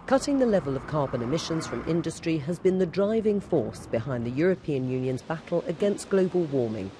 Cutting the level of carbon emissions from industry has been the driving force behind the European Union's battle against global warming.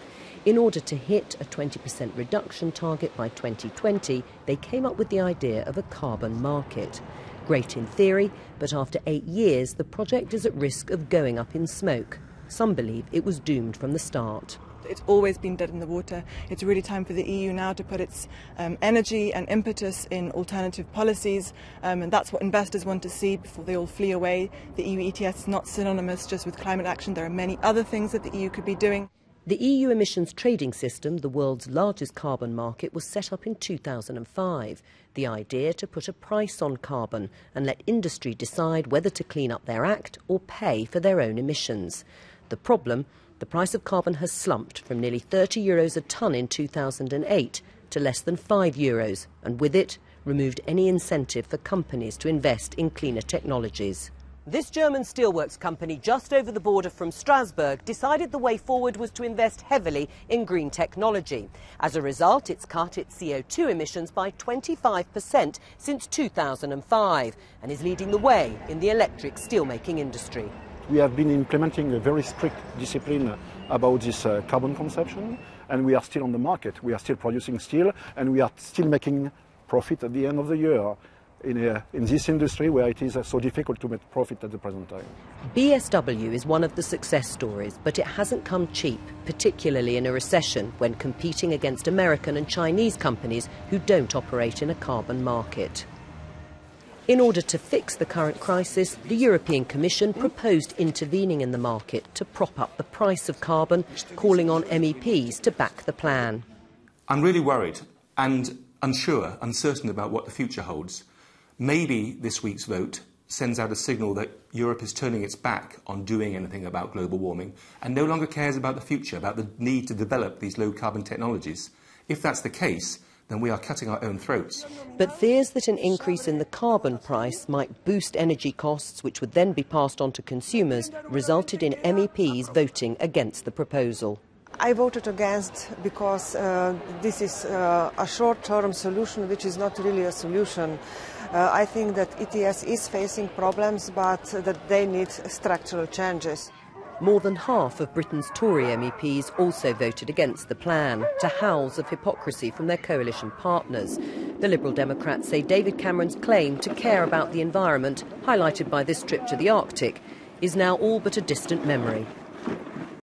In order to hit a 20% reduction target by 2020, they came up with the idea of a carbon market. Great in theory, but after 8 years, the project is at risk of going up in smoke. Some believe it was doomed from the start. It's always been dead in the water. It's really time for the EU now to put its energy and impetus in alternative policies, and that's what investors want to see before they all flee away. The EU ETS is not synonymous just with climate action. There are many other things that the EU could be doing. The EU emissions trading system, the world's largest carbon market, was set up in 2005. The idea to put a price on carbon and let industry decide whether to clean up their act or pay for their own emissions. The problem? The price of carbon has slumped from nearly €30 a tonne in 2008 to less than €5, and with it, removed any incentive for companies to invest in cleaner technologies. This German steelworks company just over the border from Strasbourg decided the way forward was to invest heavily in green technology. As a result, it's cut its CO2 emissions by 25% since 2005 and is leading the way in the electric steelmaking industry. We have been implementing a very strict discipline about this carbon consumption, and we are still on the market. We are still producing steel, and we are still making profit at the end of the year in this industry where it is so difficult to make profit at the present time. BSW is one of the success stories, but it hasn't come cheap, particularly in a recession when competing against American and Chinese companies who don't operate in a carbon market. In order to fix the current crisis, the European Commission proposed intervening in the market to prop up the price of carbon, calling on MEPs to back the plan. I'm really worried and uncertain about what the future holds. Maybe this week's vote sends out a signal that Europe is turning its back on doing anything about global warming and no longer cares about the future, about the need to develop these low-carbon technologies. If that's the case, then we are cutting our own throats. But fears that an increase in the carbon price might boost energy costs, which would then be passed on to consumers, resulted in MEPs voting against the proposal. I voted against because this is a short-term solution which is not really a solution. I think that ETS is facing problems, but that they need structural changes. More than half of Britain's Tory MEPs also voted against the plan, to howls of hypocrisy from their coalition partners. The Liberal Democrats say David Cameron's claim to care about the environment, highlighted by this trip to the Arctic, is now all but a distant memory.